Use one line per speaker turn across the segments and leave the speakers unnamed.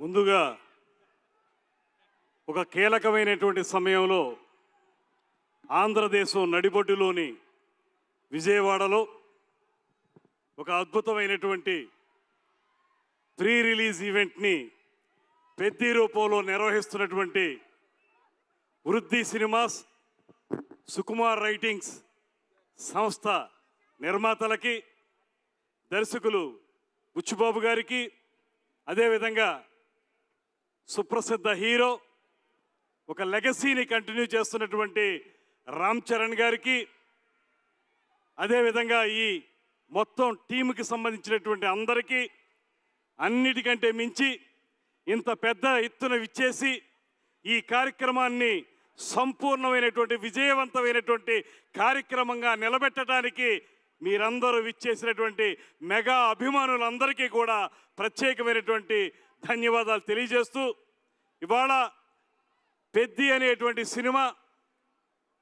ముందుగా ఒక కీలకమైనటువంటి సమయంలో ఆంధ్రదేశం నడిబొడ్డులోని విజయవాడలో ఒక అద్భుతమైనటువంటి ప్రీ రిలీజ్ ఈవెంట్ని పెద్ద రూపంలో నిర్వహిస్తున్నటువంటి వృద్ధి సినిమాస్, సుకుమార్ రైటింగ్స్ సంస్థ నిర్మాతలకి, దర్శకులు బుచ్చిబాబు గారికి, అదేవిధంగా సుప్రసిద్ధ హీరో ఒక లెగసీని కంటిన్యూ చేస్తున్నటువంటి రామ్ చరణ్ గారికి, అదేవిధంగా ఈ మొత్తం టీంకి సంబంధించినటువంటి అందరికీ, అన్నిటికంటే మించి ఇంత పెద్ద ఎత్తున విచ్చేసి ఈ కార్యక్రమాన్ని సంపూర్ణమైనటువంటి విజయవంతమైనటువంటి కార్యక్రమంగా నిలబెట్టడానికి మీరందరూ విచ్చేసినటువంటి మెగా అభిమానులందరికీ కూడా ప్రత్యేకమైనటువంటి ధన్యవాదాలు తెలియజేస్తూ, ఇవాళ పెద్ది అనేటువంటి సినిమా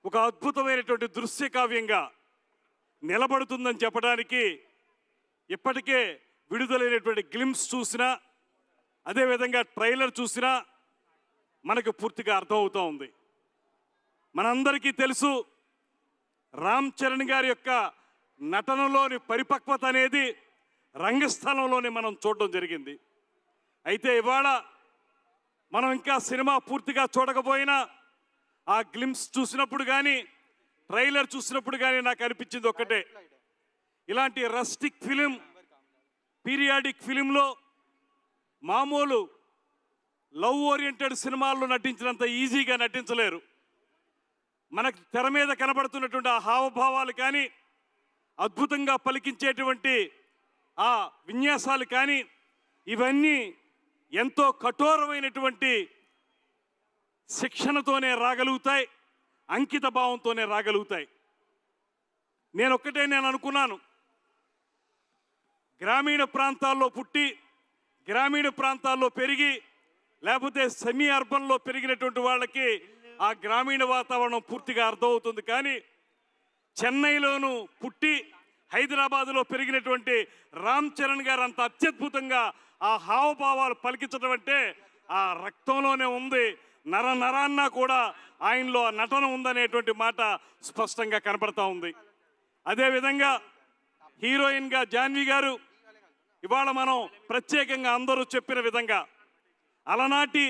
ఒక అద్భుతమైనటువంటి దృశ్య కావ్యంగా నిలబడుతుందని చెప్పడానికి ఇప్పటికే విడుదలైనటువంటి గ్లిమ్స్ చూసినా, అదేవిధంగా ట్రైలర్ చూసినా మనకు పూర్తిగా అర్థమవుతూ ఉంది. మనందరికీ తెలుసు, రామ్ చరణ్ గారి యొక్క నటనలోని పరిపక్వత అనేది రంగస్థలంలోనే మనం చూడడం జరిగింది. అయితే ఇవాళ మనం ఇంకా సినిమా పూర్తిగా చూడకపోయినా ఆ గ్లిమ్స్ చూసినప్పుడు కానీ, ట్రైలర్ చూసినప్పుడు కానీ నాకు అనిపించింది ఒక్కటే, ఇలాంటి రస్టిక్ ఫిలిం, పీరియాడిక్ ఫిలింలో మామూలు లవ్ ఓరియంటెడ్ సినిమాల్లో నటించినంత ఈజీగా నటించలేరు. మనకు తెర మీద కనబడుతున్నటువంటి ఆ హావభావాలు కానీ, అద్భుతంగా పలికించేటువంటి ఆ విన్యాసాలు కానీ, ఇవన్నీ ఎంతో కఠోరమైనటువంటి శిక్షణతోనే రాగలుగుతాయి, అంకిత భావంతోనే రాగలుగుతాయి. నేను అనుకున్నాను, గ్రామీణ ప్రాంతాల్లో పుట్టి గ్రామీణ ప్రాంతాల్లో పెరిగి లేకపోతే సెమీ అర్బన్లో పెరిగినటువంటి వాళ్ళకి ఆ గ్రామీణ వాతావరణం పూర్తిగా అర్థమవుతుంది. కానీ చెన్నైలోనూ పుట్టి హైదరాబాదులో పెరిగినటువంటి రామ్ చరణ్ గారు అంత అత్యద్భుతంగా ఆ హావభావాలు పలికించడం అంటే ఆ రక్తంలోనే ఉంది, నరాన్న కూడా ఆయనలో నటన ఉందనేటువంటి మాట స్పష్టంగా కనపడతా ఉంది. అదేవిధంగా హీరోయిన్గా జాన్వి గారు, ఇవాళ మనం ప్రత్యేకంగా అందరూ చెప్పిన విధంగా అలనాటి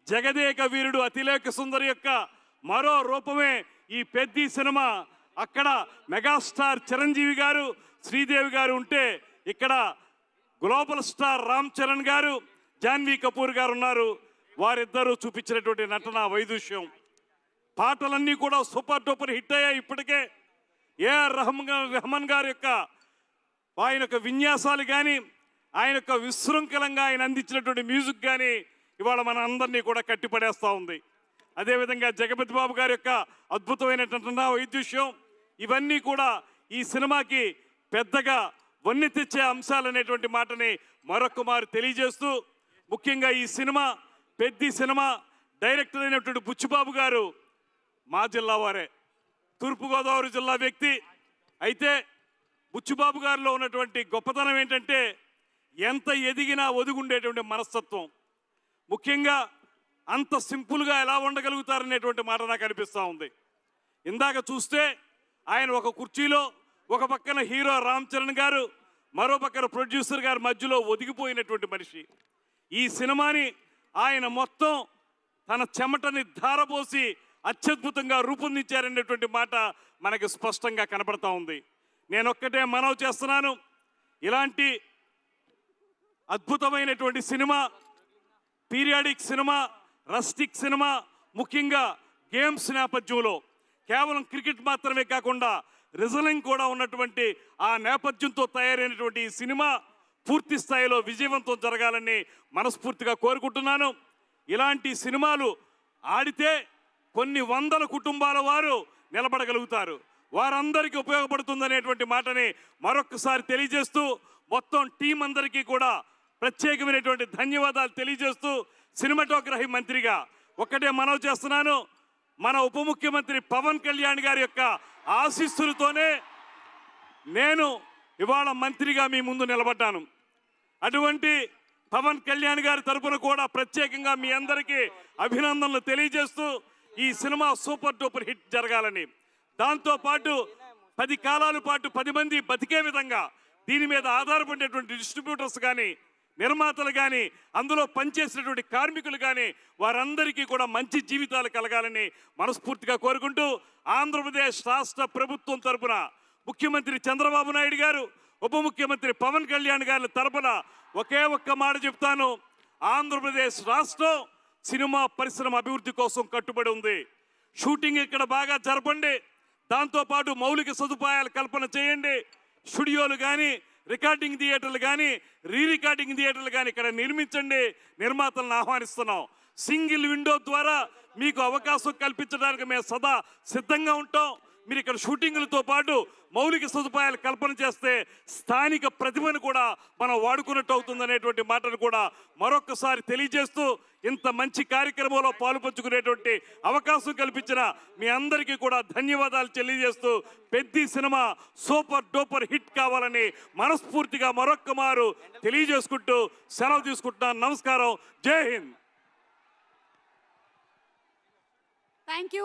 జగదేక వీరుడు అతిలేక సుందరి యొక్క మరో రూపమే ఈ పెద్ది సినిమా. అక్కడ మెగాస్టార్ చిరంజీవి గారు, శ్రీదేవి గారు ఉంటే ఇక్కడ గ్లోబల్ స్టార్ రామ్ చరణ్ గారు, జాన్వీ కపూర్ గారు ఉన్నారు. వారిద్దరూ చూపించినటువంటి నటన వైదుష్యం, పాటలన్నీ కూడా సూపర్ డూపర్ హిట్ అయ్యాయి. ఇప్పటికే ఏఆర్ రెహమాన్ గారి యొక్క ఆయన యొక్క విన్యాసాలు కానీ, ఆయన యొక్క విశృంఖలంగా ఆయన అందించినటువంటి మ్యూజిక్ కానీ ఇవాళ మన అందరినీ కూడా కట్టిపడేస్తూ ఉంది. అదేవిధంగా జగపతి బాబు గారి యొక్క అద్భుతమైనటువంటి వైద్యుష్యం, ఇవన్నీ కూడా ఈ సినిమాకి పెద్దగా వన్నె తెచ్చే అంశాలు అనేటువంటి మాటని మరొకమారు తెలియజేస్తూ, ముఖ్యంగా ఈ సినిమా పెద్ది సినిమా డైరెక్టర్ అయినటువంటి బుచ్చిబాబు గారు మా జిల్లా వారే, తూర్పుగోదావరి జిల్లా వ్యక్తి. అయితే బుచ్చిబాబు గారిలో ఉన్నటువంటి గొప్పతనం ఏంటంటే ఎంత ఎదిగినా ఒదిగుండేటువంటి మనస్తత్వం. ముఖ్యంగా అంత సింపుల్గా ఎలా ఉండగలుగుతారనేటువంటి మాట నాకు అనిపిస్తూ ఉంది. ఇందాక చూస్తే ఆయన ఒక కుర్చీలో ఒక పక్కన హీరో రామ్ చరణ్ గారు, మరో పక్కన ప్రొడ్యూసర్ గారు మధ్యలో ఒదిగిపోయినటువంటి మనిషి. ఈ సినిమాని ఆయన మొత్తం తన చెమటని ధారపోసి అత్యద్భుతంగా రూపొందించారనేటువంటి మాట మనకి స్పష్టంగా కనపడతా ఉంది. నేనొక్కటే మనవి చేస్తున్నాను, ఇలాంటి అద్భుతమైనటువంటి cinema, periodic cinema, rustic cinema, ముఖ్యంగా గేమ్స్ నేపథ్యంలో కేవలం క్రికెట్ మాత్రమే కాకుండా రిజలింగ్ కూడా ఉన్నటువంటి ఆ నేపథ్యంతో తయారైనటువంటి ఈ సినిమా పూర్తి స్థాయిలో విజయవంతం జరగాలని మనస్ఫూర్తిగా కోరుకుంటున్నాను. ఇలాంటి సినిమాలు ఆడితే కొన్ని వందల కుటుంబాల వారు నిలబడగలుగుతారు, వారందరికీ ఉపయోగపడుతుందనేటువంటి మాటని మరొకసారి తెలియజేస్తూ, మొత్తం టీం అందరికీ కూడా ప్రత్యేకమైనటువంటి ధన్యవాదాలు తెలియజేస్తూ, సినిమాటోగ్రఫీ మంత్రిగా ఒక్కటే మనవి చేస్తున్నాను, మన ఉప ముఖ్యమంత్రి పవన్ కళ్యాణ్ గారి యొక్క ఆశీస్సులతోనే నేను ఇవాళ మంత్రిగా మీ ముందు నిలబడ్డాను. అటువంటి పవన్ కళ్యాణ్ గారి తరపున కూడా ప్రత్యేకంగా మీ అందరికీ అభినందనలు తెలియజేస్తూ ఈ సినిమా సూపర్ డూపర్ హిట్ జరగాలని, దాంతోపాటు 10 కాలాల పాటు 10 మంది బతికే విధంగా దీని మీద ఆధారపడేటువంటి డిస్ట్రిబ్యూటర్స్ కానీ, నిర్మాతలు కానీ, అందులో పనిచేసినటువంటి కార్మికులు కానీ వారందరికీ కూడా మంచి జీవితాలు కలగాలని మనస్ఫూర్తిగా కోరుకుంటూ, ఆంధ్రప్రదేశ్ రాష్ట్ర ప్రభుత్వం తరపున ముఖ్యమంత్రి చంద్రబాబు నాయుడు గారు, ఉప ముఖ్యమంత్రి పవన్ కళ్యాణ్ గారి తరపున ఒకే ఒక్క మాట చెప్తాను. ఆంధ్రప్రదేశ్ రాష్ట్రం సినిమా పరిశ్రమ అభివృద్ధి కోసం కట్టుబడి ఉంది. షూటింగ్ ఇక్కడ బాగా జరపండి, దాంతోపాటు మౌలిక సదుపాయాలు కల్పన చేయండి. స్టూడియోలు కానీ, రికార్డింగ్ థియేటర్లు కానీ, రికార్డింగ్ థియేటర్లు కానీ ఇక్కడ నిర్మించండి. నిర్మాతలను ఆహ్వానిస్తున్నాం. సింగిల్ విండో ద్వారా మీకు అవకాశం కల్పించడానికి మేము సదా సిద్ధంగా ఉంటాం. మీరు ఇక్కడ షూటింగ్లతో పాటు మౌలిక సదుపాయాలు కల్పన చేస్తే స్థానిక ప్రతిభను కూడా మనం వాడుకున్నట్టు అవుతుందనేటువంటి మాటను కూడా మరొకసారి తెలియజేస్తూ, ఇంత మంచి కార్యక్రమంలో పాలుపంచుకునేటువంటి అవకాశం కల్పించిన మీ అందరికీ కూడా ధన్యవాదాలు తెలియజేస్తూ, పెద్ద సినిమా సూపర్ డూపర్ హిట్ కావాలని మనస్ఫూర్తిగా మరొక్క మారు తెలియజేసుకుంటూ సెలవు తీసుకుంటున్నాను. నమస్కారం. జై హింద్.
Thank you.